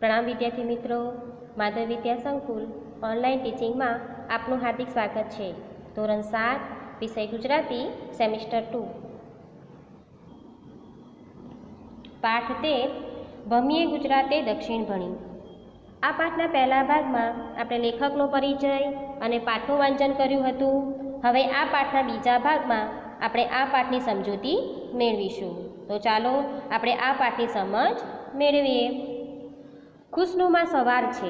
प्रणाम विद्यार्थी मित्रों, माधव विद्या संकुल ऑनलाइन टीचिंग में आपनु हार्दिक स्वागत है। धोरण 7 विषय गुजराती सेमिस्टर 2 पाठ 13 भमीए गुजराते दक्षिण भणी। आ पाठना पहला भाग में आपणे लेखकनो परिचय अने पाठनुं वांचन कर्युं हतुं। हवे आ पाठना बीजा भाग में आपणे आ पाठनी समजूती मेळवीशुं। तो चालो आपणे आ पाठनी समज मेळवीए। खुशनुमा सवार छे,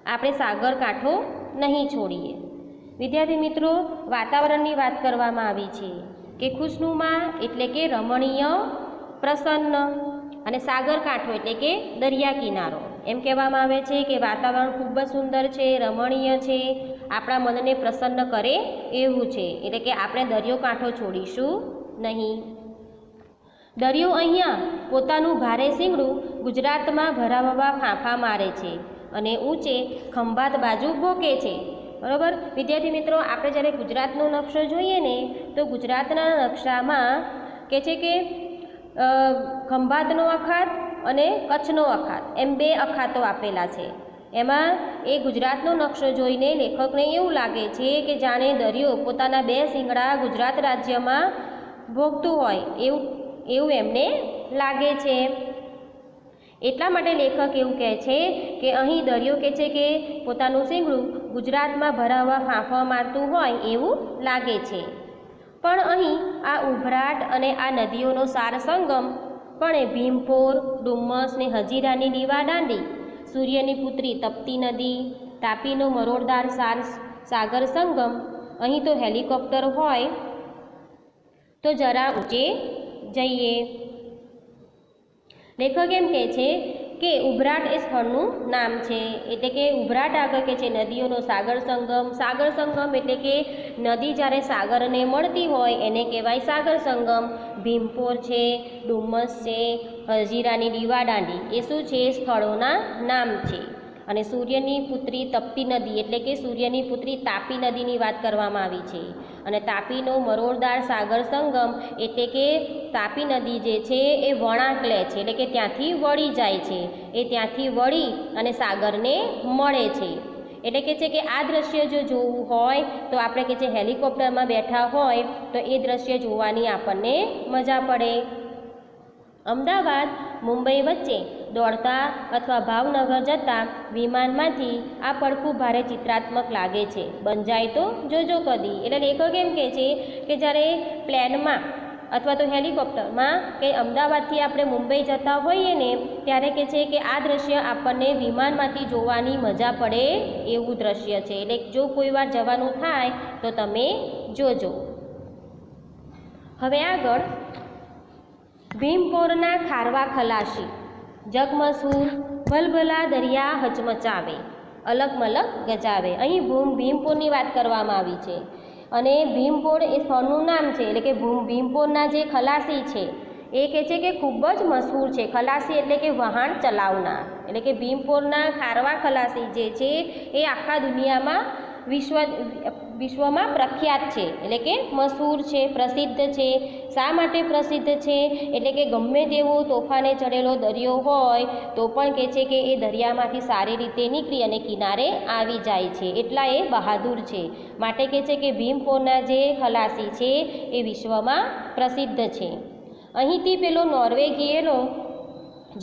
आपणे सागर कांठो नहीं छोड़ीए। विद्यार्थी मित्रों, वातावरणनी वात करवामां आवी छे के खुशनुमा एटले के रमणीय, प्रसन्न अने सागर कांठो एटले के दरिया किनारो। एम कहेवामां आवे छे के वातावरण खूब ज सुंदर छे, रमणीय छे, आपणा मनने प्रसन्न करे एवुं छे। एटले के आपणे दरियो कांठो छोड़ीशुं नहीं। दरियो अहींया पोतानुं भारे सींगडुं गुजरातमां भराववा फांफा मारे छे अने ऊंचे खंभात बाजू भोके छे। बराबर विद्यार्थी मित्रों, आपणे ज्यारे गुजरातनो नक्शो जोईए ने तो गुजरातना नक्शामां कहे छे के खंभातनो अखात अने कच्छनो अखात एम बे अखातो आपेला छे। एमां ए गुजरातनो नक्शो जोईने लेखकने एवुं लागे छे के जाणे दरियो पोताना बे सींगड़ा गुजरात राज्यमां भोगतुं होय एवुं एमने लागे छे। एटला माटे लेखक एवुं कहे छे के अहीं दरियो कहे छे के पोतानुं सींगड़ुं गुजरातमां भराववा फांफा मारतुं होय एवुं लागे छे। पण अहीं आ उभराट अने आ नदीओनो सार संगम पण ए भीमपोर, डुम्मस ने हजीरानी दीवादांडी, सूर्यनी पुत्री तपती नदी, तापीनो मरोड़दार सागर संगम, अहीं तो हेलिकॉप्टर होय तो जरा ऊंचे जईए। लेखक एम कहे छे के उभराट ए स्थळनुं नाम छे, एटले के उभराट आगळ कहे छे नदीओनो सागर संगम एटले के नदी ज्यारे सागरने मळती होय एने कहेवाय सागर संगम। भीमपोर छे, डुम्मस छे, हजीरानी दीवादांडी ए शुं छे स्थळोना नाम छे। अने सूर्यनी पुत्री तपती नदी एटले के सूर्यनी पुत्री तापी नदीनी वात करवामां आवी छे। अने तापीनो मरोड़दार सागर संगम एटले के तापी नदी जे छे ए वळांक ले छे, एटले के त्यांथी वળી जाय छे, ए त्यांथी वળી अने सागरने मळे छे। एटले के छे के आ दृश्य जो जोवुं होय तो आपणे के छे हेलिकॉप्टरमां बेठा होय तो ए दृश्य जोवानी आपणने मजा पड़े। अमदावाद मुंबई वच्चे दौड़ता अथवा भावनगर जता विमानमांथी आ पड़खुं भारे चित्रात्मक लागे छे। बन जाए तो जोजो कदी। एटले लेखक एम कहे छे के ज्यारे प्लेनमां अथवा तो हेलिकॉप्टरमां के अमदावादथी आपणे मुंबई जता होईए ने त्यारे कहे छे के आ दृश्य आपणने विमानमांथी जोवानी मजा पड़े एवुं दृश्य छे। एटले जो कोई वार जवानुं थाय तो तमे जोजो। हवे आगळ भीमपोरना खारवा खलाशी, जगमसूर भलभला दरिया हचमचावे, अलग मलक गजावे। अहीं भीमपोરની વાત કરવામાં આવી છે અને ભીમપોર એ સ્થળનું નામ છે, એટલે કે ભીમપોરના જે ખલાસી છે એ કહે છે કે ખૂબ જ મશહૂર છે। ખલાસી એટલે કે વહાણ ચલાવનાર, એટલે કે ભીમપોરના ખારવા ખલાસી જે છે એ આખા દુનિયામાં વિશ્વમાં પ્રખ્યાત છે, એટલે કે મશહૂર છે, પ્રસિદ્ધ છે। શા માટે પ્રસિદ્ધ છે? એટલે કે ગમે તેવો તોફાને ચડેલો દરિયો હોય તો પણ કહે છે કે એ દરિયામાંથી સારી રીતે નીકળી અને કિનારે આવી જાય છે, એટલા એ બહાદુર છે। માટે કહે છે કે ભીમપોરના જે ખલાસી છે એ વિશ્વમાં પ્રસિદ્ધ છે। અહીંથી પેલો નોર્વે ગયેલો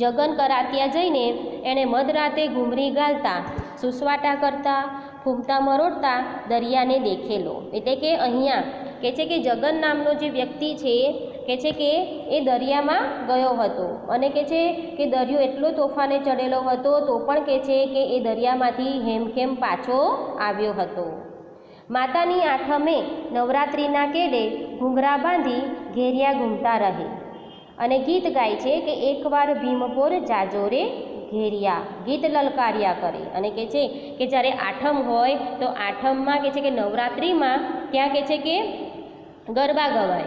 જગન કરાતિયા જઈને એણે મધરાતે ઘૂમરી ગાલતા, સુસવાટા કરતા, ફૂમતા મરોડતા દરિયાને દેખેલો। એટલે કે અહીંયા કહે છે કે જગન નામનો જે વ્યક્તિ છે કહે છે કે એ દરિયામાં ગયો હતો અને કહે છે કે દરિયો એટલો તોફાને ચડેલો હતો તો પણ કહે છે કે એ દરિયામાંથી હેમખેમ પાછો આવ્યો હતો। માતાની આઠમે નવરાત્રિના કેડે ઘૂંઘરા બાંધી ઘેરિયા ઘૂમતા રહે અને ગીત ગાય છે કે એકવાર ભીમપોર જાજો રે घेरिया, गीत ललकारिया करे। अने कहे छे के ज्यारे आठम होय तो आठममां कहे छे के नवरात्रिमां त्यां कहे छे के गरबा गवाय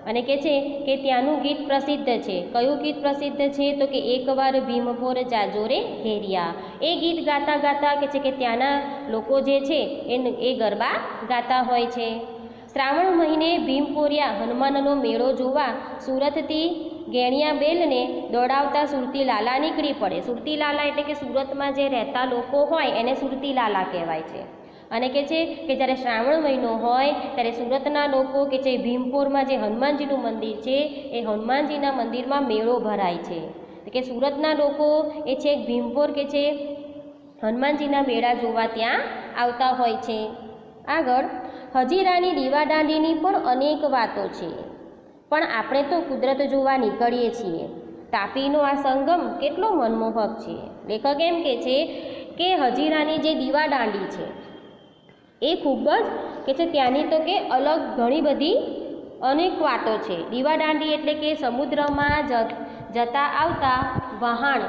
अने कहे छे के त्यानुं गीत प्रसिद्ध छे। कयुं गीत प्रसिद्ध छे तो कि एकवार भीमपोर जाजो रे घेरिया। ए गीत गाता गाता कहे छे के त्याना लोको जे छे ए गरबा गाता होय छे। श्रावण महीने भीमपोरिया हनुमाननो मेळो जोवा सूरतथी ગેણિયા બેલને દોડાવતા સુરતી લાલા નીકળી પડે. સુરતી લાલા એટલે કે સુરતમાં જે રહેતા લોકો હોય એને સુરતી લાલા કહેવાય છે. અને કે છે કે જ્યારે શ્રાવણ મહિનો હોય ત્યારે સુરતના લોકો કે છે ભીમપોરમાં જે હનુમાનજીનું મંદિર છે એ હનુમાનજીના મંદિરમાં મેળો ભરાય છે. કે સુરતના લોકો એ છે ભીમપોર કે છે હનુમાનજીના મેળા જોવા ત્યાં આવતા હોય છે. આગળ હજીરાની દીવાદાંડીની પણ અનેક વાતો છે, પણ આપણે તો કુદરત જોવા નીકળીએ છીએ. તાપીનો આ સંગમ કેટલો મનમોહક છે. લેખક એમ કે છે કે હજીરાની જે દીવાદાંડી છે એ ખૂબ જ કે છે ત્યાંની તો કે અલગ ઘણી બધી અનેક વાતો છે. દીવાદાંડી એટલે કે સમુદ્રમાં જતા આવતા વહાણ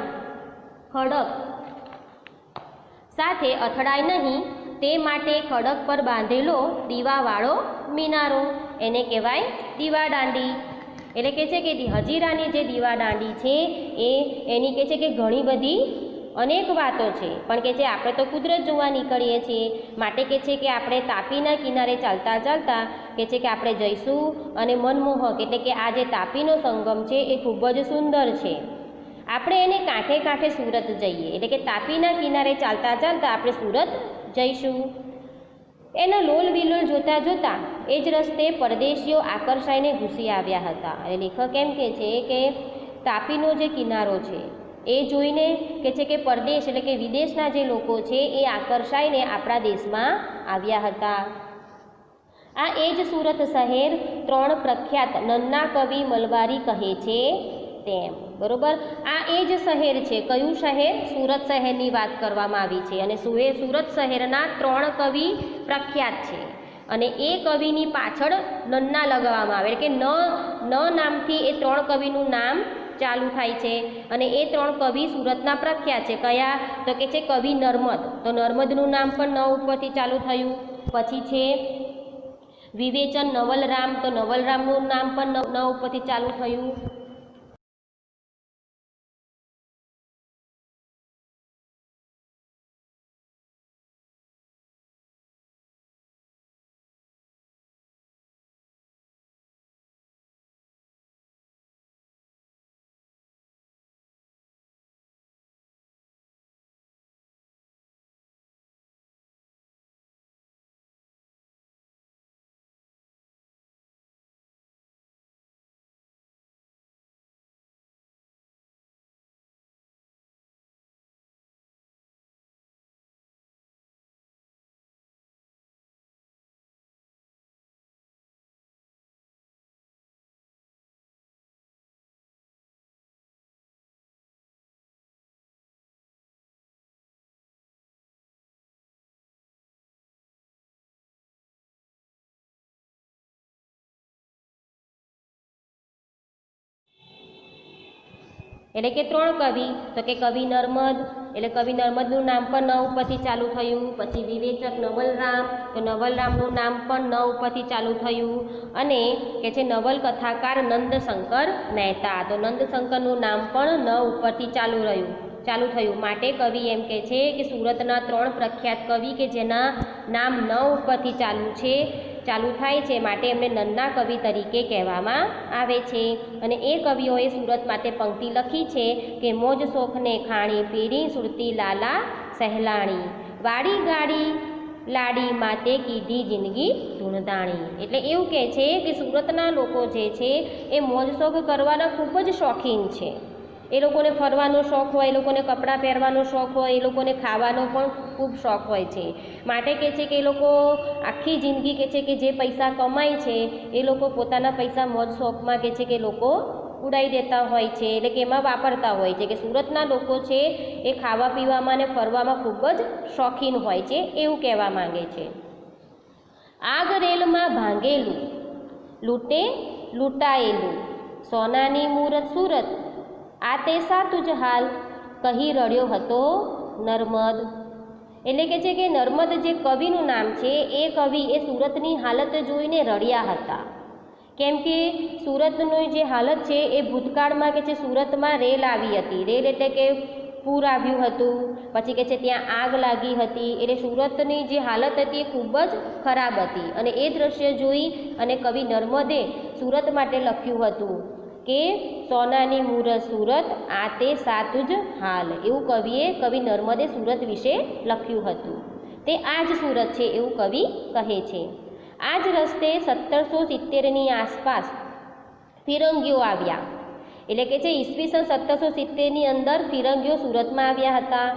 ખડક સાથે અથડાય નહીં તે માટે ખડક પર બાંધેલો દીવાવાળો મિનારો એને કહેવાય દીવાદાંડી. એટલે કે છે કે હજીરાની જે દીવાદાંડી છે એની કે છે કે ઘણી બધી અનેક વાતો છે, પણ કે છે આપણે તો કુદરત જોવા નીકળીએ છીએ માટે કે છે કે આપણે તાપીના કિનારે ચાલતા ચાલતા કે છે કે આપણે જઈશું અને મનમોહક એટલે કે આ જે તાપીનો સંગમ છે એ ખૂબ જ સુંદર છે. આપણે એને કાંઠે કાંઠે સુરત જઈએ એટલે કે તાપીના કિનારે ચાલતા ચાલતા આપણે સુરત જઈશું. એનો લોલ વિલોલ જોતા જોતા એ જ રસ્તે પરદેશીઓ આકર્ષાઈને ઘૂસી આવ્યા હતા. અને લેખક એમ કે છે કે તાપીનો જે કિનારો છે એ જોઈને કે છે કે પરદેશ એટલે કે વિદેશના જે લોકો છે એ આકર્ષાઈને આપણા દેશમાં આવ્યા હતા. આ એ જ સુરત શહેર ત્રણ પ્રખ્યાત નન્ના કવિ મલબારી કહે છે તેમ. બરોબર, આ એ જ શહેર છે. કયું શહેર? સુરત શહેરની વાત કરવામાં આવી છે. અને સુરત શહેરના ત્રણ કવિ પ્રખ્યાત છે અને એ કવિની પાછળ નન્ના લગાવવામાં આવે એટલે કે ન નામથી એ ત્રણ કવિનું નામ ચાલુ થાય છે. અને એ ત્રણ કવિ સુરતના પ્રખ્યાત છે. કયા? તો કે છે કવિ નર્મદ. તો નર્મદનું નામ પણ ન ઉપરથી ચાલુ થયું. પછી છે વિવેચન નવલરામ. તો નવલરામનું નામ પણ ન ઉપરથી ચાલુ થયું. એટલે કે ત્રણ કવિ. તો કે કવિ નર્મદ એટલે કવિ નર્મદનું નામ પણ ન ઉપરથી ચાલુ થયું. પછી વિવેચક નવલરામ. તો નવલરામનું નામ પણ ન ઉપરથી ચાલુ થયું. અને કે છે નવલકથાકાર નંદશંકર મહેતા. તો નંદશંકરનું નામ પણ ન ઉપરથી ચાલુ થયું. માટે કવિ એમ કે છે કે સુરતના ત્રણ પ્રખ્યાત કવિ કે જેના નામ ન ઉપરથી ચાલુ થાય છે માટે એમને નન્ના કવિ તરીકે કહેવામાં આવે છે. અને એ કવિઓએ સુરત માટે પંક્તિ લખી છે કે મોજ શોખને ખાણી પીરી સુરતી લાલા સહેલાણી વાડી ગાડી લાડી માતે કીધી જિંદગી ધૂણધાણી. એટલે એવું કહે છે કે સુરતના લોકો જે છે એ મોજ શોખ કરવાના ખૂબ જ શોખીન છે. એ લોકોને ફરવાનો શોખ હોય, એ લોકોને કપડાં પહેરવાનો શોખ હોય, એ લોકોને ખાવાનો પણ ખૂબ શોખ હોય છે. માટે કહે છે કે એ લોકો આખી જિંદગી કહે છે કે જે પૈસા કમાય છે એ લોકો પોતાના પૈસા મોજ શોખમાં કહે છે કે લોકો ઉડાવી દેતા હોય છે એટલે કે એમાં વાપરતા હોય છે. કે સુરતના લોકો છે એ ખાવા પીવામાં અને ફરવામાં ખૂબ જ શોખીન હોય છે એવું કહેવા માંગે છે. આગ રેલમાં ભાંગેલું લૂંટે લૂંટાયેલું સોનાની મૂરત સુરત આ તે સાતું જ હાલ કહી રડ્યો હતો નર્મદ. એટલે કે છે કે નર્મદ જે કવિનું નામ છે એ કવિ એ સુરતની હાલત જોઈને રડ્યા હતા. કેમ કે સુરતની જે હાલત છે એ ભૂતકાળમાં કે છે સુરતમાં રેલ આવી હતી. રેલ એટલે કે પૂર આવ્યું હતું, પછી કે છે ત્યાં આગ લાગી હતી. એટલે સુરતની જે હાલત હતી એ ખૂબ જ ખરાબ હતી. અને એ દ્રશ્ય જોઈ અને કવિ નર્મદે સુરત માટે લખ્યું હતું કે સોનાની મૂરત સુરત આ તે સાતું જ હાલ, એવું કવિ નર્મદે સુરત વિશે લખ્યું હતું. તે આ જ સુરત છે એવું કવિ કહે છે. આ જ રસ્તે 1770ની આસપાસ ફિરંગીઓ આવ્યા, એટલે કે છે ઈસવીસન 1770ની અંદર ફિરંગીઓ સુરતમાં આવ્યા હતા.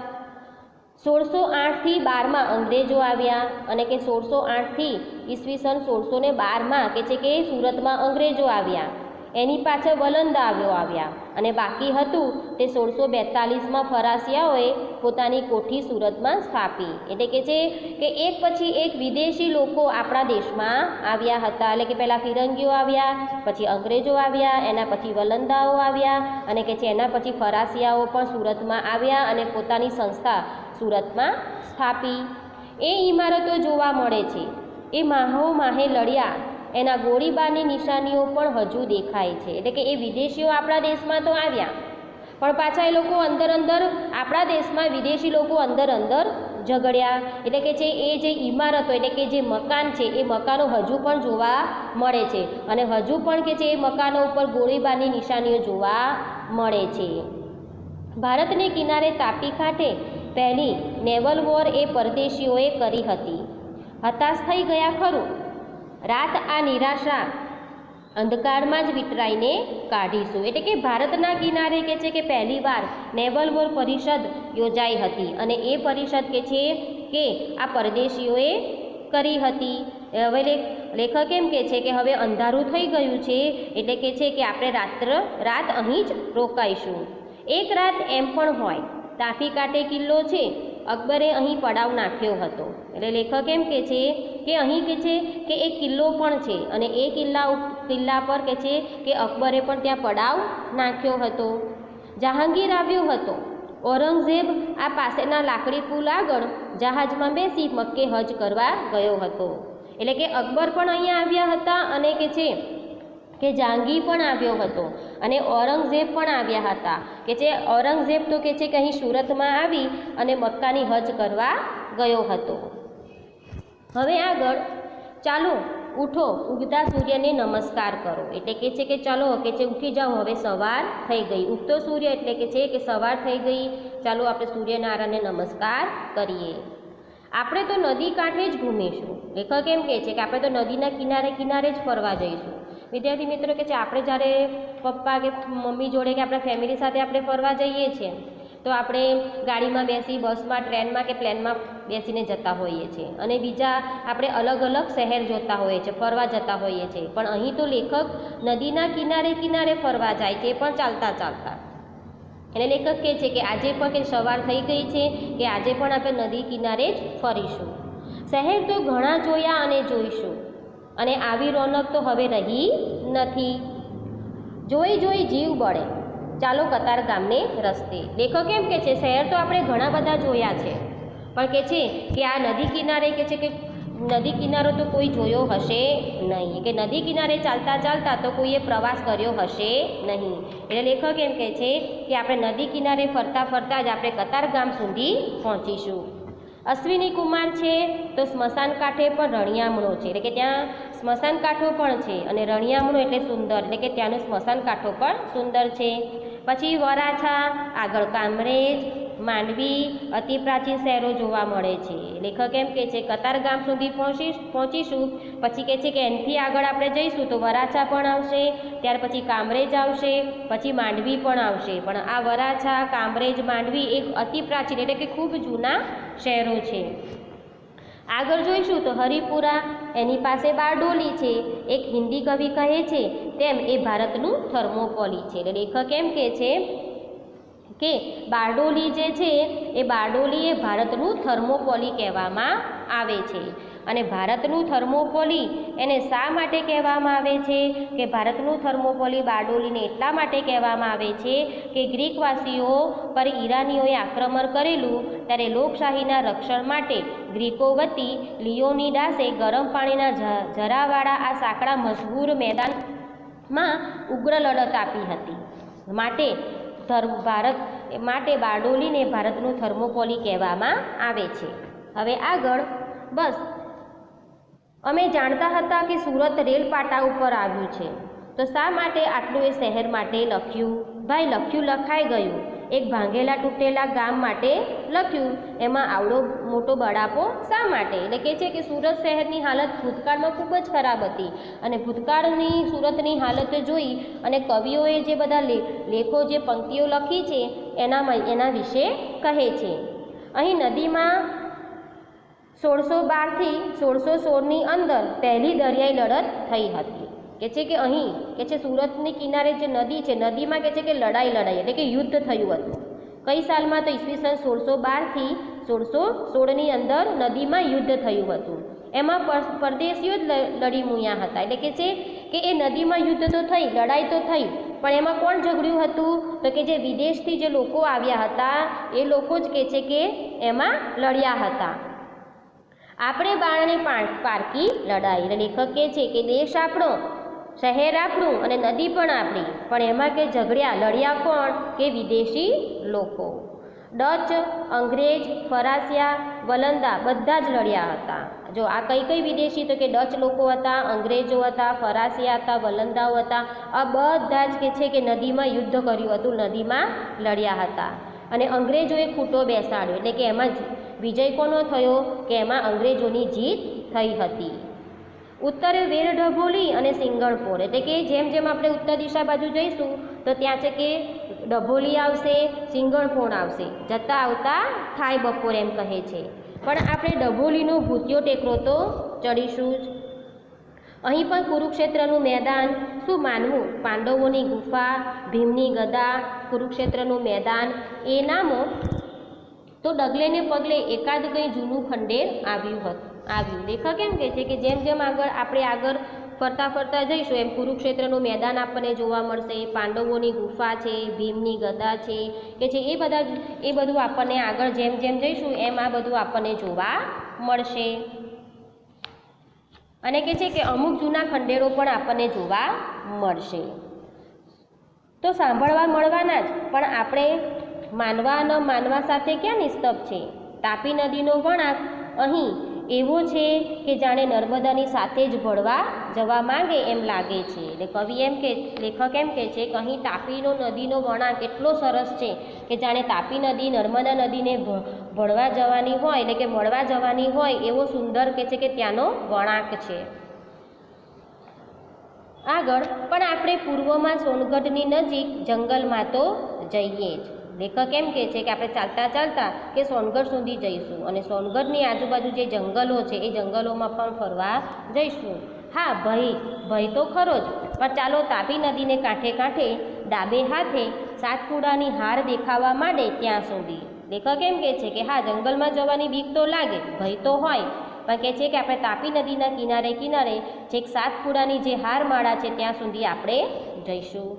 1608થી 12માં અંગ્રેજો આવ્યા, અને કે 1608થી ઈસવીસન 1612માં કે છે કે સુરતમાં અંગ્રેજો આવ્યા. એની પાછળ વલંદાઓ આવ્યા, અને બાકી હતું તે 1642માં ફરાસિયાઓએ પોતાની કોઠી સુરતમાં સ્થાપી. એટલે કે છે કે એક પછી એક વિદેશી લોકો આપણા દેશમાં આવ્યા હતા. એટલે કે પહેલાં ફિરંગીઓ આવ્યા, પછી અંગ્રેજો આવ્યા, એના પછી વલંદાઓ આવ્યા, અને કે છે એના પછી ફરાસિયાઓ પણ સુરતમાં આવ્યા અને પોતાની સંસ્થા સુરતમાં સ્થાપી. એ ઇમારતો જોવા મળે છે, એ માહે લડ્યા, એના ગોળીબારની નિશાનીઓ પણ હજુ દેખાય છે. એટલે કે એ વિદેશીઓ આપણા દેશમાં તો આવ્યા, પણ પાછા એ લોકો અંદર આપણા દેશમાં વિદેશી લોકો અંદર ઝઘડ્યા. એટલે કે છે એ જે ઇમારતો એટલે કે જે મકાન છે એ મકાનો હજુ પણ જોવા મળે છે, અને હજુ પણ કે છે એ મકાનો ઉપર ગોળીબારની નિશાનીઓ જોવા મળે છે. ભારતને કિનારે તાપી કાંઠે પહેલી નેવલ વોર એ પરદેશીઓએ કરી હતી. હતાશ થઈ ગયા ખરું, રાત આ નિરાશા અંધકારમાં જ વિતરાઈને કાઢીશું. એટલે કે ભારતના કિનારે કે છે કે પહેલીવાર નેવલ વોર પરિષદ યોજાઈ હતી, અને એ પરિષદ કે છે કે આ પરદેશીઓએ કરી હતી. હવે લેખક એમ કે છે કે હવે અંધારું થઈ ગયું છે, એટલે કે છે કે આપણે રાત અહીં જ રોકાઈશું. એક રાત એમ પણ હોય, તાપી કાંઠે કિલ્લો છે, અકબરે અહીં પડાવ નાખ્યો હતો. એટલે લેખક એમ કે છે કે અહીં કે છે કે એક કિલ્લો પણ છે, અને એ કિલ્લા પર કે છે કે અકબરે પણ ત્યાં પડાવ નાખ્યો હતો. જહાંગીર આવ્યો હતો. ઔરંગઝેબ આ પાસેના લાકડી પુલ આગળ જહાજમાં બેસી મક્કે હજ કરવા ગયો હતો. એટલે કે અકબર પણ અહીંયા આવ્યા હતા, અને કે છે કે જહાંગીર પણ આવ્યો હતો, અને ઔરંગઝેબ પણ આવ્યા હતા. કે છે ઔરંગઝેબ તો કે છે કે અહીં સુરતમાં આવી અને મક્કાની હજ કરવા ગયો હતો. હવે આગળ ચાલો ઉઠો, ઉગતા સૂર્યને નમસ્કાર કરો. એટલે કે છે કે ચાલો કે છે ઉઠી જાઓ, હવે સવાર થઈ ગઈ. ઉગતો સૂર્ય એટલે કે છે કે સવાર થઈ ગઈ, ચાલો આપણે સૂર્યનારાયણને નમસ્કાર કરીએ. આપણે તો નદી કાંઠે જ ઘૂમીશું. લેખક એમ કહે છે કે આપણે તો નદીના કિનારે જ ફરવા જઈશું. વિદ્યાર્થી મિત્રો કે છે આપણે જ્યારે પપ્પા કે મમ્મી જોડે કે આપણા ફેમિલી સાથે આપણે ફરવા જઈએ છીએ, તો આપણે ગાડીમાં બેસી, બસમાં, ટ્રેનમાં કે પ્લેનમાં બેસીને જતા હોઈએ છીએ, અને બીજા આપણે અલગ શહેર જોતા હોઈએ છીએ, ફરવા જતા હોઈએ છીએ. પણ અહીં તો લેખક નદીના કિનારે ફરવા જાય છે, પણ ચાલતા. એટલે લેખક કહે છે કે આજે પણ કે સવાર થઈ ગઈ છે, કે આજે પણ આપણે નદી કિનારે જ ફરીશું. શહેર તો ઘણા જોયા અને જોઈશું, અને આવી રોનક તો હવે રહી નથી. જોઈ જીવ બળે, ચાલો કતાર ગામને રસ્તે. લેખક એમ કે છે શહેર તો આપણે ઘણા બધા જોયા છે, પણ કે છે કે આ નદી કિનારે કે છે કે નદી કિનારો તો કોઈ જોયો હશે નહીં, કે નદી કિનારે ચાલતા તો કોઈએ પ્રવાસ કર્યો હશે નહીં. એટલે લેખક એમ કહે છે કે આપણે નદી કિનારે ફરતા જ આપણે કતાર ગામ સુધી પહોંચીશું. અશ્વિની કુમાર છે તો સ્મશાન કાંઠે પણ રણિયામણો છે. એટલે કે ત્યાં સ્મશાન કાંઠો પણ છે, અને રણિયામણો એટલે સુંદર, એટલે કે ત્યાંનો સ્મશાન કાંઠો પણ સુંદર છે. પછી વરાછા, આગળ કામરેજ, માંડવી, અતિ પ્રાચીન શહેરો જોવા મળે છે. લેખક એમ કહે છે કતાર ગામ સુધી પહોંચીશું, પછી કહે છે કે એનાથી આગળ આપણે જઈશું તો વરાછા પણ આવશે, ત્યાર પછી કામરેજ આવશે, પછી માંડવી પણ આવશે. પણ આ વરાછા, કામરેજ, માંડવી એક અતિ પ્રાચીન એટલે કે ખૂબ જૂના શહેરો છે. આગળ જોઈશું તો હરિપુરા, એની પાસે બારડોલી છે. એક હિન્દી કવિ કહે છે તેમ એ ભારતનું થર્મોપોલી છે. એટલે લેખક એમ કહે છે કે બારડોલી જે છે એ બારડોલી એ ભારતનું થર્મોપોલી કહેવામાં આવે છે. અને ભારતનું થર્મોપોલી એને શા માટે કહેવામાં આવે છે કે ભારતનું થર્મોપોલી બારડોલીને એટલા માટે કહેવામાં આવે છે કે ગ્રીકવાસીઓ પર ઈરાનીઓએ આક્રમણ કરેલું ત્યારે લોકશાહીના રક્ષણ માટે ગ્રીકો વતી લિયોનિડાસે ગરમ પાણીના જરાવાળા આ સાંકડા મશહૂર મેદાનમાં ઉગ્ર લડત આપી હતી. માટે બારડોલીને ભારતનું થર્મોપોલી કહેવામાં આવે છે. હવે આગળ અમે જાણતા હતા કે સુરત રેલ પાટા ઉપર આવ્યું છે, તો શા માટે આટલું એ શહેર માટે લખ્યું? ભાઈ લખ્યું લખાઈ ગયું, એક ભાંગેલા તૂટેલા ગામ માટે લખ્યું, એમાં આવડો મોટો બળાપો શા માટે? એટલે કહે છે કે સુરત શહેરની હાલત ભૂતકાળમાં ખૂબ જ ખરાબ હતી અને ભૂતકાળની સુરતની હાલત જોઈ અને કવિઓએ જે બધા લેખો જે પંક્તિઓ લખી છે એના વિશે કહે છે. અહીં નદીમાં 1612 થી 1616ની અંદર પહેલી દરિયાઈ લડત થઈ હતી. કે છે કે અહીં કે છે સુરતની કિનારે જે નદી છે, નદીમાં કે છે કે લડાઈ એટલે કે યુદ્ધ થયું હતું. કઈ સાલમાં? તો ઈસવીસન 1612 થી 1616ની અંદર નદીમાં યુદ્ધ થયું હતું. એમાં પરદેશીઓ જ લડી મૂયા હતા. એટલે કે છે કે એ નદીમાં યુદ્ધ તો થઈ, લડાઈ તો થઈ, પણ એમાં કોણ ઝઘડ્યું હતું? તો કે જે વિદેશથી જે લોકો આવ્યા હતા એ લોકો જ કે છે કે એમાં લડ્યા હતા. આપણે બાળને પારકી લડાઈ. એટલે લેખક કહે છે કે દેશ આપણો, શહેર આપણું અને નદી પણ આપણી, પણ એમાં કે ઝઘડ્યા લડ્યા કોણ? કે વિદેશી લોકો. ડચ, અંગ્રેજ, ફરાસિયા, વલંદા બધા જ લડ્યા હતા. જો આ કઈ વિદેશી? તો કે ડચ લોકો હતા, અંગ્રેજો હતા, ફરાસિયા હતા, વલંદાઓ હતા. આ બધા જ કે છે કે નદીમાં યુદ્ધ કર્યું હતું, નદીમાં લડ્યા હતા. અને અંગ્રેજોએ ખૂંટો બેસાડ્યો. એટલે કે એમાં વિજય કોનો થયો? કે એમાં અંગ્રેજોની જીત થઈ હતી. ઉત્તરે વેર ડભોલી અને સિંગણપોર. એટલે કે જેમ જેમ આપણે ઉત્તર દિશા બાજુ જઈશું તો ત્યાં છે કે ડભોલી આવશે, સિંગણપોર આવશે, જતા આવતા થાય બપોર એમ કહે છે. પણ આપણે ડભોલીનો ભૂતિયો ટેકરો તો ચડીશું જ. અહીં પણ કુરુક્ષેત્રનું મેદાન. શું માનવું? પાંડવોની ગુફા, ભીમની ગદા, કુરુક્ષેત્રનું મેદાન એ નામો તો ડગલે ને પગલે એકાદ કંઈ જૂનું ખંડેર આવ્યું. લેખક એમ કહે છે કે જેમ જેમ આપણે આગળ ફરતા જઈશું એમ કુરુક્ષેત્રનું મેદાન આપણને જોવા મળશે, પાંડવોની ગુફા છે, ભીમની ગદા છે કે છે એ બધું આપણને આગળ જેમ જેમ જઈશું એમ આ બધું આપણને જોવા મળશે. અને કે છે કે અમુક જૂના ખંડેરો પણ આપણને જોવા મળશે. તો સાંભળવા મળવાના જ, પણ આપણે માનવા ન માનવા સાથે ક્યાં નિસ્તપ છે? તાપી નદીનો વળાંક અહીં એવો છે કે જાણે નર્મદાની સાથે જ ભળવા જવા માંગે એમ લાગે છે. એટલે લેખક એમ કહે છે કે અહીં તાપીનો નદીનો વળાંક એટલો સરસ છે કે જાણે તાપી નદી નર્મદા નદીને ભળવા જવાની હોય, એટલે કે મળવા જવાની હોય એવો સુંદર કે છે કે ત્યાંનો વળાંક છે. આગળ પણ આપણે પૂર્વમાં સોનગઢની નજીક જંગલમાં તો જઈએ જ. લેખક એમ કહે છે કે આપણે ચાલતા કે સોનગઢ સુધી જઈશું અને સોનગઢની આજુબાજુ જે જંગલો છે એ જંગલોમાં પણ ફરવા જઈશું. હા, ભય તો ખરો જ, પણ ચાલો તાપી નદીને કાંઠે ડાબે હાથે સાતપુડાની હાર દેખાવા માંડે ત્યાં સુધી. લેખક એમ કહે છે કે હા, જંગલમાં જવાની બીક તો લાગે, ભય તો હોય, પણ કહે છે કે આપણે તાપી નદીના કિનારે છેક સાતપુડાની જે હારમાળા છે ત્યાં સુધી આપણે જઈશું.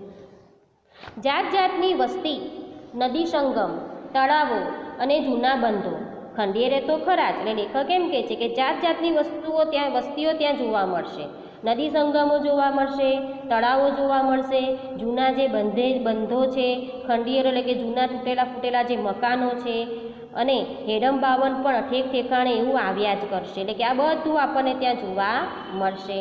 જાત જાતની વસ્તી, નદી સંગમ, તળાવો અને જૂના બંધો, ખંડેરે તો ખરા જ. એટલે લેખક એમ કહે છે કે જાત જાતની વસ્તીઓ ત્યાં જોવા મળશે. નદી સંગમો જોવા મળશે, તળાવો જોવા મળશે, જૂના જે બંધો છે, ખંડિયેરો એટલે કે જૂના તૂટેલા જે મકાનો છે, અને હેડમ બાવન પણ ઠેક ઠેકાણે એવું આવ્યા જ કરશે. એટલે કે આ બધું આપણને ત્યાં જોવા મળશે.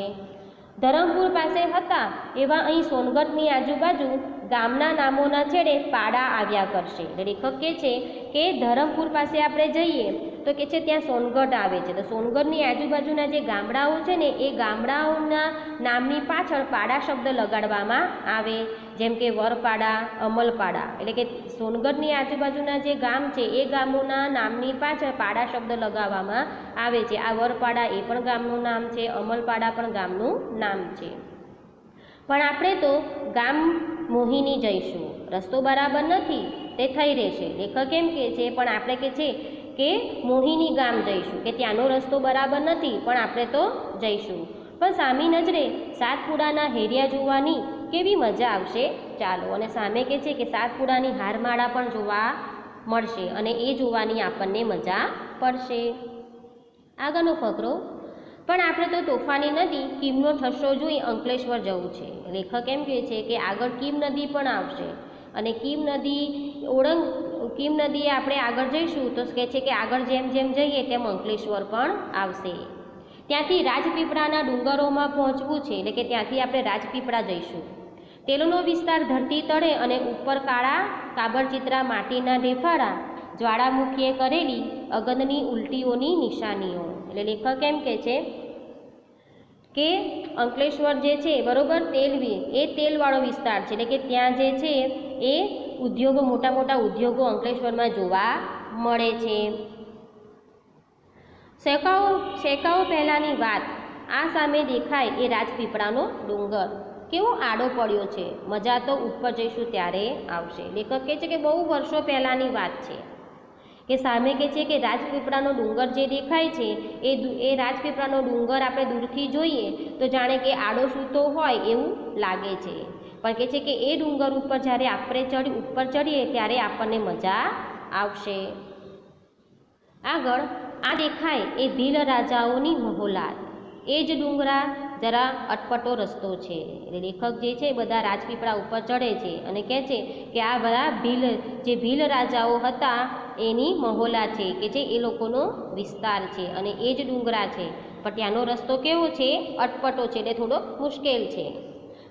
ધરમપુર પાસે હતા એવા અહીં સોનગઢની આજુબાજુ ગામના નામોના છેડે પાડા આવ્યા કરશે. એટલે લેખક કહે છે કે ધરમપુર પાસે આપણે જઈએ તો કે છે ત્યાં સોનગઢ આવે છે. તો સોનગઢની આજુબાજુના જે ગામડાઓ છે ને એ ગામડાઓના નામની પાછળ પાડા શબ્દ લગાડવામાં આવે, જેમ કે વરપાડા, અમલપાડા. એટલે કે સોનગઢની આજુબાજુના જે ગામ છે એ ગામોના નામની પાછળ પાડા શબ્દ લગાવવામાં આવે છે. આ વરપાડા એ પણ ગામનું નામ છે, અમલપાડા પણ ગામનું નામ છે. પણ આપણે તો ગામ મોહિની જઈશું, રસ્તો બરાબર નથી તે થઈ રહેશે. લેખક એમ કહે છે પણ આપણે કે છે કે મોહિની ગામ જઈશું, કે ત્યાંનો રસ્તો બરાબર નથી પણ આપણે તો જઈશું. પણ સામી નજરે સાતપુડાના હેરિયા જોવાની કેવી મજા આવશે. ચાલો, અને સામે કે છે કે સાતપુડાની હારમાળા પણ જોવા મળશે અને એ જોવાની આપણને મજા પડશે. આગળનો ફકરો, પણ આપણે તો તોફાની નદી કીમનો ઠસ્સો જોઈ અંકલેશ્વર જવું છે. લેખક એમ કહે છે કે આગળ કીમ નદી પણ આવશે અને કીમ નદીએ આપણે આગળ જઈશું તો કહે છે કે આગળ જેમ જેમ જઈએ તેમ અંકલેશ્વર પણ આવશે. ત્યાંથી રાજપીપળાના ડુંગરોમાં પહોંચવું છે, એટલે કે ત્યાંથી આપણે રાજપીપળા જઈશું. તેલનો વિસ્તાર ધરતી તળે અને ઉપર કાળા કાબરચિત્રા માટીના ઢેફાળા, જ્વાળામુખીએ કરેલી અગનની ઉલટીઓની નિશાનીઓ. એટલે લેખક એમ કહે છે કે અંકલેશ્વર જે છે બરોબર એ તેલવાળો વિસ્તાર છે, એટલે કે ત્યાં જે છે એ ઉદ્યોગો, મોટા મોટા ઉદ્યોગો અંકલેશ્વરમાં જોવા મળે છે. શેકાઓ પહેલાંની વાત, આ સામે દેખાય એ રાજપીપળાનો ડુંગર કેવો આડો પડ્યો છે, મજા તો ઉપર જઈશું ત્યારે આવશે. લેખક કહે છે કે બહુ વર્ષો પહેલાંની વાત છે કે સામે કહે છે કે રાજપીપળાનો ડુંગર જે દેખાય છે એ રાજપીપળાનો ડુંગર આપણે દૂરથી જોઈએ તો જાણે કે આડો સૂતો હોય એવું લાગે છે, પણ કહે છે કે એ ડુંગર ઉપર જ્યારે આપણે ઉપર ચડીએ ત્યારે આપણને મજા આવશે. આગળ આ દેખાય એ ભીલ રાજાઓની મહોલાત, એ જ ડુંગરા જરા અટપટો રસ્તો છે. એટલે લેખક જે છે બધા રાજપીપળા ઉપર ચડે છે અને કહે છે કે આ બધા ભીલ રાજાઓ હતા એની મહોલા છે, કે જે એ લોકોનો વિસ્તાર છે અને એ જ ડુંગરા છે, પણ ત્યાંનો રસ્તો કેવો છે, અટપટો છે, એટલે થોડો મુશ્કેલ છે.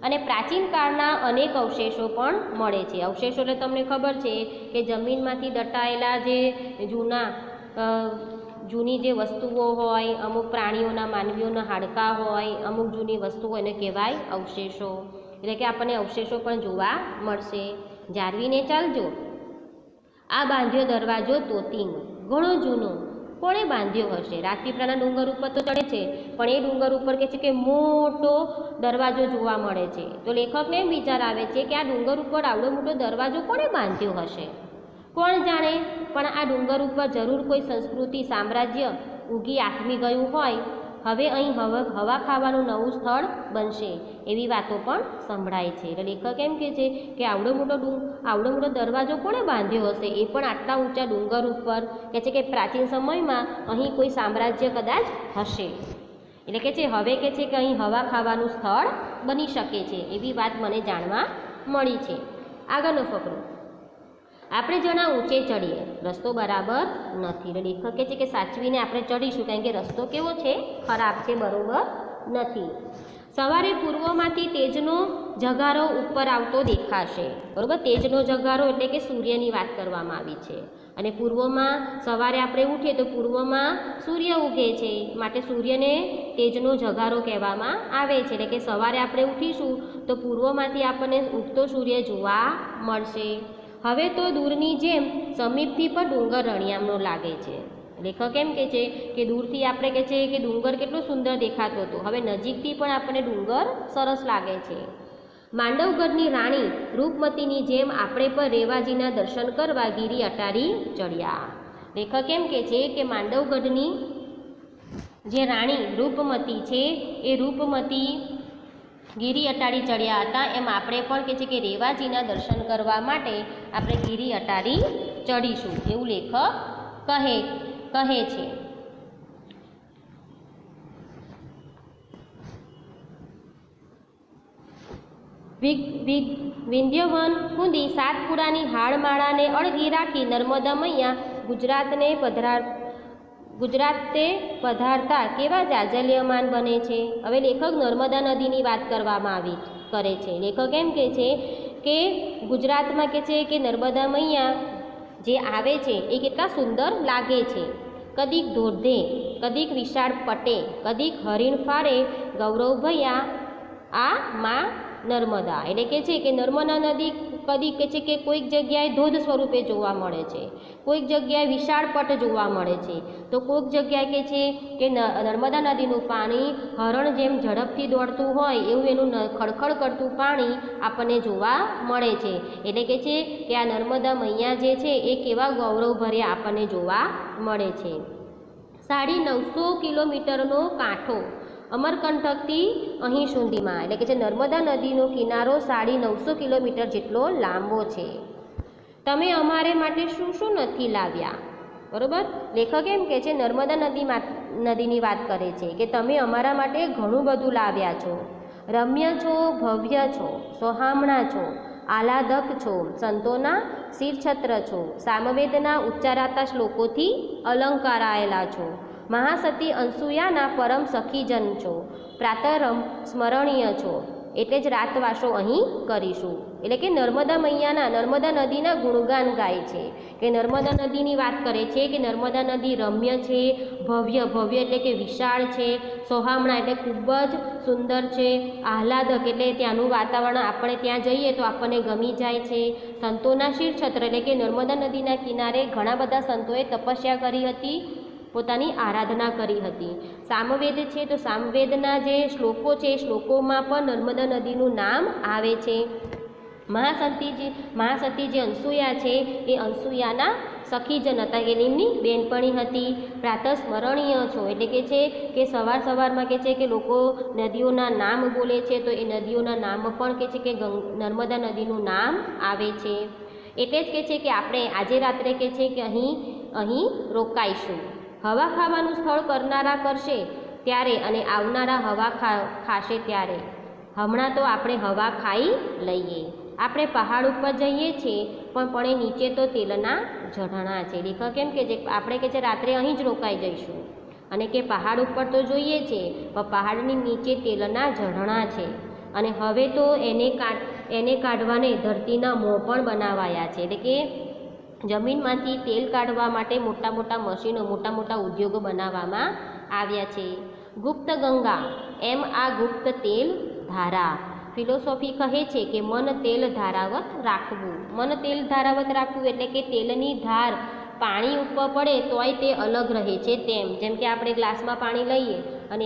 અને પ્રાચીન કાળના અનેક અવશેષો પણ મળે છે. અવશેષો એટલે તમને ખબર છે કે જમીનમાંથી દટાયેલા જે જૂની જે વસ્તુઓ હોય, અમુક પ્રાણીઓના, માનવીઓના હાડકાં હોય, અમુક જૂની વસ્તુઓ એને કહેવાય અવશેષો. એટલે કે આપણને અવશેષો પણ જોવા મળશે. જાળવીને ચાલજો. આ બાંધ્યો દરવાજો તોતિંગ, ઘણો જૂનો, કોણે બાંધ્યો હશે? રાજપીપળાના ડુંગર ઉપર તો ચડે છે, પણ એ ડુંગર ઉપર કહે છે કે મોટો દરવાજો જોવા મળે છે. તો લેખકને એમ વિચાર આવે છે કે આ ડુંગર ઉપર આવડો મોટો દરવાજો કોણે બાંધ્યો હશે? કોણ જાણે, પણ આ ડુંગર ઉપર જરૂર કોઈ સંસ્કૃતિ, સામ્રાજ્ય ઉગી આથમી ગયું હોય. હવે અહીં હવા ખાવાનું નવું સ્થળ બનશે એવી વાતો પણ સંભળાય છે. એટલે લેખક એમ કહે છે કે આવડો મોટો દરવાજો કોણે બાંધ્યો હશે, એ પણ આટલા ઊંચા ડુંગર ઉપર. કહે છે કે પ્રાચીન સમયમાં અહીં કોઈ સામ્રાજ્ય કદાચ હશે. એટલે કે છે હવે કે છે કે અહીં હવા ખાવાનું સ્થળ બની શકે છે એવી વાત મને જાણવા મળી છે. આગળનો ફકરો, આપણે જણા ઊંચે ચડીએ, રસ્તો બરાબર નથી. એટલે લેખક કહે છે કે સાચવીને આપણે ચડીશું, કારણ કે રસ્તો કેવો છે, ખરાબ છે, બરોબર નથી. સવારે પૂર્વમાંથી તેજનો જગારો ઉપર આવતો દેખાશે. બરોબર, તેજનો જગારો એટલે કે સૂર્યની વાત કરવામાં આવી છે. અને પૂર્વમાં સવારે આપણે ઉઠીએ તો પૂર્વમાં સૂર્ય ઉગે છે, માટે સૂર્યને તેજનો જગારો કહેવામાં આવે છે. એટલે કે સવારે આપણે ઉઠીશું તો પૂર્વમાંથી આપણને ઉગતો સૂર્ય જોવા મળશે. હવે તો દૂરની જેમ સમીપથી પણ ડુંગર રણિયામણો લાગે છે. લેખક એમ કહે છે કે દૂરથી આપણે કહે છે કે ડુંગર કેટલો સુંદર દેખાતો હતો, હવે નજીકથી પણ આપણને ડુંગર સરસ લાગે છે. માંડવગઢની રાણી રૂપમતીની જેમ આપણે પણ રેવાજીના દર્શન કરવા ગીરી અટારી ચડ્યા. લેખક એમ કહે છે કે માંડવગઢની જે રાણી રૂપમતી છે એ રૂપમતી ગીરી અટારી ચડ્યા હતા, એમ આપણે પણ કહે છે કે રેવાજીના દર્શન કરવા માટે આપણે ગીરી અટારી ચડીશું એવું લેખક કહે છે. વિંધ્યવન કુંદી સાતપુડાની હાડમાળાને અળગી રાખી નર્મદા મૈયા ગુજરાતે પધારતા કેવા જાજલ્યમાન બને છે. હવે લેખક નર્મદા નદીની વાત કરવામાં કરે છે. લેખક એમ કહે છે કે ગુજરાતમાં કહે છે કે નર્મદા મૈયા જે આવે છે એ કેટલા સુંદર લાગે છે. કદીક ધોધે, કદીક વિશાળ પટે, કદીક હરીણ ફાળે ગૌરવ ભૈયા આ માં નર્મદા. એટલે કે છે કે નર્મદા નદી કદી કે છે કે કોઈક જગ્યાએ ધોધ સ્વરૂપે જોવા મળે છે, કોઈક જગ્યાએ વિશાળ પટ જોવા મળે છે, તો કોઈક જગ્યાએ કે છે કે નર્મદા નદીનું પાણી હરણ જેમ ઝડપથી દોડતું હોય એવું એનું ખડખડ કરતું પાણી આપણને જોવા મળે છે. એટલે કે છે કે આ નર્મદા મૈયા જે છે એ કેવા ગૌરવભર્યા આપણને જોવા મળે છે. 950 કિલોમીટરનો કાંઠો અમરકંટકથી અહીં સુધીમાં, એટલે કે જે નર્મદા નદીનો કિનારો 950 કિલોમીટર જેટલો લાંબો છે. તમે અમારે માટે શું શું નથી લાવ્યા? બરાબર, લેખક એમ કહે છે નર્મદા નદીની વાત કરે છે કે તમે અમારા માટે ઘણું બધું લાવ્યા છો. રમ્ય છો, ભવ્ય છો, સોહામણા છો, આહલાદક છો, સંતોના શિરછત્ર છો, સામવેદના ઉચ્ચારાતા શ્લોકોથી અલંકારાયેલા છો, મહાસતી અનસૂયાના પરમ સખીજન છો, પ્રાતરમ સ્મરણીય છો, એટલે જ રાતવાસો અહીં કરીશું. એટલે કે નર્મદા મૈયાના, નર્મદા નદીના ગુણગાન ગાય છે, કે નર્મદા નદીની વાત કરે છે કે નર્મદા નદી રમ્ય છે, ભવ્ય, ભવ્ય એટલે કે વિશાળ છે, સોહામણા એટલે ખૂબ જ સુંદર છે, આહલાદક એટલે ત્યાંનું વાતાવરણ આપણે ત્યાં જઈએ તો આપણને ગમી જાય છે. સંતોના શિરછત્ર એટલે કે નર્મદા નદીના કિનારે ઘણા બધા સંતોએ તપસ્યા કરી હતી, પોતાની આરાધના કરી હતી. સામવેદ છે તો સામવેદના જે શ્લોકો છે એ શ્લોકોમાં પણ નર્મદા નદીનું નામ આવે છે. મહાસતી જે અનસૂયા છે એ અનસૂયાના સખીજન હતા, કે એમની બેનપણી હતી. પ્રાતઃ સ્મરણીય છો એટલે કે છે કે સવારમાં કે છે કે લોકો નદીઓના નામ બોલે છે, તો એ નદીઓના નામ પણ કે છે કે નર્મદા નદીનું નામ આવે છે. એટલે જ કે છે કે આપણે આજે રાત્રે કે છે કે અહીં રોકાઈશું. હવા ખાવાનું સ્થળ કરનારા કરશે ત્યારે અને આવનારા હવા ખાશે ત્યારે. હમણાં તો આપણે હવા ખાઈ લઈએ. આપણે પહાડ ઉપર જઈએ છીએ પણ નીચે તો તેલના ઝરણા છે. લેખક કેમ કે જે આપણે કે છે રાત્રે અહીં જ રોકાઈ જઈશું, અને કે પહાડ ઉપર તો જોઈએ છે પણ પહાડની નીચે તેલના ઝરણા છે, અને હવે તો એને કાઢવાને ધરતીના મોં પણ બનાવાયા છે. એટલે કે જમીનમાંથી તેલ કાઢવા માટે મોટા મોટા મશીનો, મોટા મોટા ઉદ્યોગો બનાવવામાં આવ્યા છે. ગુપ્ત ગંગા એમ આ ગુપ્ત તેલ ધારા. ફિલોસોફી કહે છે કે મન તેલ ધારાવત રાખવું. મન તેલ ધારાવત રાખવું એટલે કે તેલની ધાર પાણી ઉપર પડે તોય તે અલગ રહે છે તેમ. જેમ કે આપણે ગ્લાસમાં પાણી લઈએ અને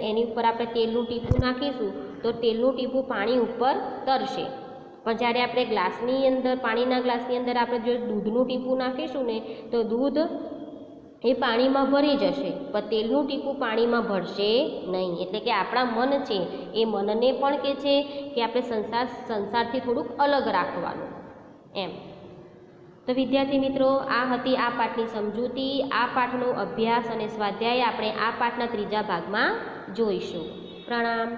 એની ઉપર આપણે તેલનું ટીપું નાખીશું તો તેલનું ટીપું પાણી ઉપર તરશે, પણ જ્યારે આપણે ગ્લાસની અંદર, પાણીના ગ્લાસની અંદર આપણે જો દૂધનું ટીપું નાખીશું ને તો દૂધ એ પાણીમાં ભરી જશે, પણ તેલનું ટીપું પાણીમાં ભરશે નહીં. એટલે કે આપણા મન છે એ મનને પણ કે છે કે આપણે સંસારથી થોડુંક અલગ રાખવાનું એમ. તો વિદ્યાર્થી મિત્રો, આ હતી આ પાઠની સમજૂતી. આ પાઠનો અભ્યાસ અને સ્વાધ્યાય આપણે આ પાઠના ત્રીજા ભાગમાં જોઈશું. પ્રણામ.